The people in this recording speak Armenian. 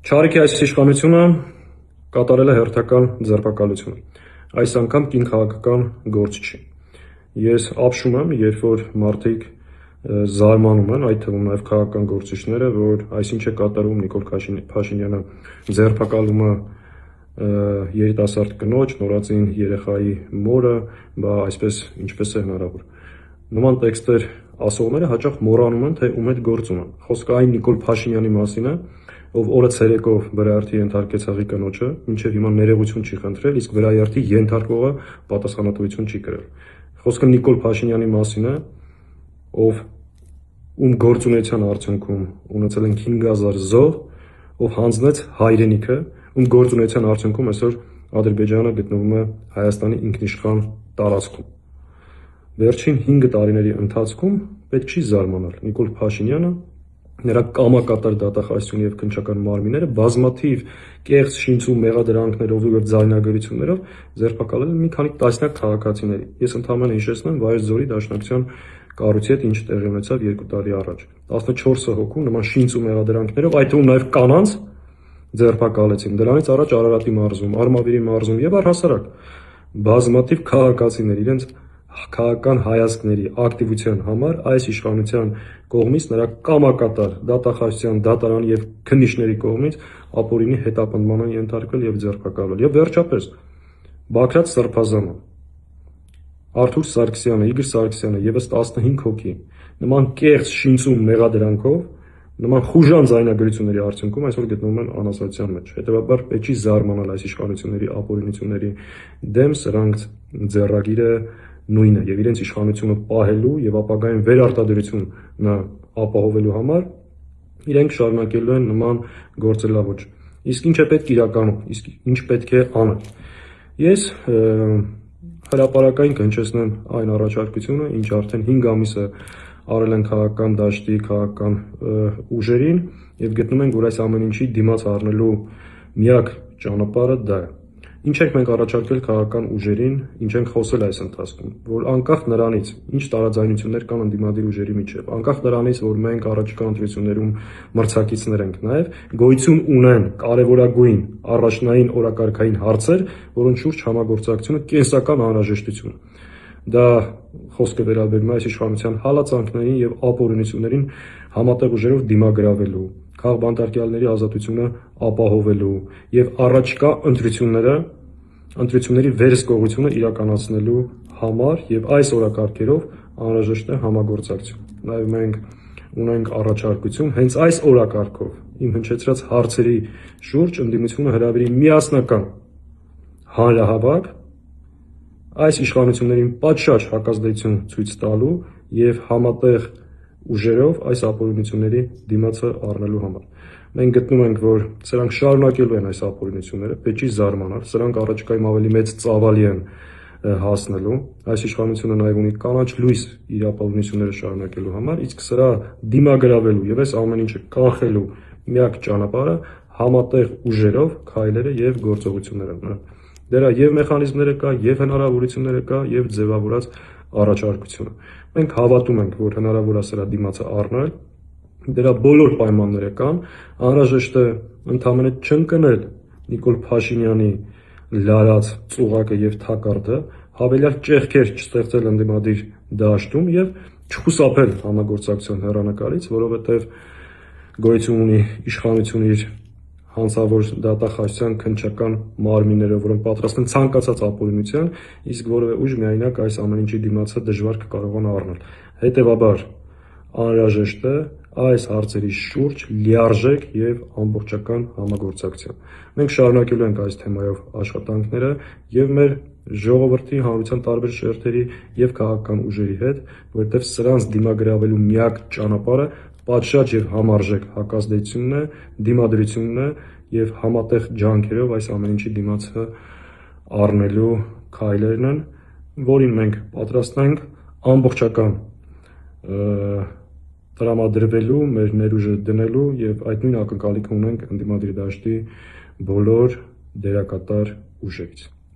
Չարիքի այս իշխանությունը կատարել է հերթական ձերբակալություն։ Այս անգամ կին քաղաքական գործ չի։ Ես ապշում եմ, երբ որ մարդիկ զարմանում են, այդ թվում նաև քաղաքական գործիչները, որ այսինչ է կատարում Նիկոլ Փաշինյանը ձերբակալումը երիտասարդ կնոջ, նորածին երեխայի մորը, բա այսպես ինչպես է հնարավոր։ Նման տեքստեր ասողները հաճախ մոռանում են, թե ում հետ գործում են։ Խոսքը այն Նիկոլ Փաշինյանի մասին է, ով օրը ցերեկով վրայերթի ենթարկեց հղի կնոջը, մինչև հիմա ներողություն չի խնդրել, իսկ վրայերթի ենթարկողը պատասխանատվություն չի կրել։ Խոսքը Նիկոլ Փաշինյանի մասին է, ում գործունեության արդյունքում ունեցել են 5000 զոհ, ով հանձնեց հայրենիքը, ում գործունեության արդյունքում այսօր Ադրբեջանը գտնվում է Հայաստանի ինքնիշխան տարածքում։ Վերջին 5 տարիների ընթացքում պետք չի զարմանալ, Նիկոլ Փաշինյանը, նրա կամակատար դատախազությունը եւ քննչական մարմինները բազմաթիվ կեղծ շինծու մեղադրանքներով եւ ձայնագրություններով ձերբակալել են մի քանի տասնյակ քաղաքացիների։ Ես ընդհանրապես հիշեցնեմ Վայոց ձորի դաշնակցության կառույցի հետ ինչ տեղի ունեցավ 2 տարի առաջ։ 14 հոգու նման շինծու մեղադրանքներով, այդ թվում նաեւ կանանց ձերբակալեցին։ Դրանից առաջ Արարատի մարզում, Արմավիրի մարզում եւ առհասարակ բազմաթիվ քաղաքացիներ իրենց քաղաքական հայացքների ակտիվության համար այս իշխանության կողմից, նրա կամակատար դատախազության, դատարանի եւ քննիչների կողմից ապօրինի հետապնդման են ենթարկվել եւ ձերբակալվել։ Եվ վերջապես Բագրատ Սրբազանը, Արթուր Սարգսյանը, Իգոր Սարգսյանը եւս 15 հոգի նման կեղծ շինծու մեղադրանքով, նման խուժան ձայնագրությունների արդյունքում այսօր գտնվում են անազատության մեջ։ Հետևաբար պետք չի զարմանալ այս իշխանությունների ապօրինությունների դեմ, սրանք ձեռագիրը նույնը եւ իրենց իշխանությունը պահելու եւ ապագայում վերարտադրություն ապահովելու համար իրենք շարունակելու են նման գործելավոճ։ Իսկ ինչ է պետք իրականում, իսկ ինչ պետք է անել։ Ես հրապարակային կհնչեցնեմ այն առաջարկությունը, ինչ արդեն 5 ամիս է արել են քաղաքական դաշտի քաղաքական ուժերին եւ գտնում ենք, որ այս ամեն ինչի դիմաց առնելու միակ ճանապարհը դա է։ Ինչ ենք մենք առաջարկել քաղաքական ուժերին, ինչ ենք խոսել այս ընթացքում, որ անկախ նրանից, ինչ տարաձայնություններ կան ընդդիմադիր ուժերի միջև, անկախ նրանից, որ մենք առաջիկա ընտրություններում մրցակիցներ ենք նաև, գոյություն ունեն կարևորագույն առաջնային օրակարգային հարցեր, որոնց շուրջ համագործակցությունը կենսական անհրաժեշտություն է։ Դա խոսքը վերաբերում է այս իշխանության հալածանքներին եւ ապօրինություններին համատեղ ուժերով դիմագրավելու, քաղբանտարկյալների ազատությունը ապահովելու եւ առաջկա ընտրությունների վերահսկողությունը իրականացնելու համար եւ այս օրակարգերով անհրաժեշտ է համագործակցություն։ Նաեւ մենք ունենք առաջարկություն հենց այս օրակարգով իմ հնչեցրած հարցերի շուրջ ընդդիմությունը հրավիրի միասնական հանրահավաք այս իշխանություններին պատշաճ հակազդեցություն ցույց տալու եւ համատեղ ուժերով այս ապօրինությունների դիմացը առնելու համար։ Մենք գտնում ենք, որ սրանք շարունակելու են այս ապօրինությունները, պետք չի զարմանալ, սրանք առաջիկայում ավելի մեծ ծավալի են հասնելու։ Այս իշխանությունը նաև ունի կանաչ լույս իր ապօրինությունները շարունակելու համար, իսկ սրա դիմագրավելու եւ այս ամեն ինչը կանխելու միակ ճանապարհը համատեղ ուժերով քայլերը եւ գործողությունները են։ Դրա եւ մեխանիզմները կա, եւ հնարավորությունները կա, եւ ձևավորած առաջարկությունը։ Մենք հավատում ենք, որ հնարավոր է սրա դիմացը առնել, դրա բոլոր պայմանները կան, անհրաժեշտ է ընդհանրապես չընկնել Նիկոլ Փաշինյանի լարած ծուղակը եւ թակարդը, հավելյալ ճեղքեր չստեղծել ընդդիմադիր դաշտում եւ չխուսափել համագործակցության հեռանկարից, որովհետեւ գոյություն ունի իշխանություն իր հանցավոր դատախազության քննչական մարմինները, որոնք պատրաստ են ցանկացած ապօրինության, իսկ որևէ ուժ միայնակ այս ամեն ինչի դիմացը դժվար կկարողանա առնել։ Հետևաբար անհրաժեշտ է այս հարցերի շուրջ լիարժեք եւ ամբողջական համագործակցություն։ Մենք շարունակելու ենք այս թեմայով աշխատանքները եւ մեր ժողովրդի հանրության տարբեր շերտերի եւ քաղաքական ուժերի հետ, որովհետեւ սրանց դիմագրավելու միակ ճանապարհը պատշաճ եւ համարժեք հակազդեցությունն է, դիմադրությունն է եւ համատեղ ջանքերով այս ամեն ինչի դիմացը առնելու քայլերն են, որին մենք պատրաստ ենք ամբողջական տրամադրվելու, մեր ներուժը դնելու եւ այդ նույն ակնկալիքը ունենք ընդդիմադիր դաշտի բոլոր դերակատար ուժերից։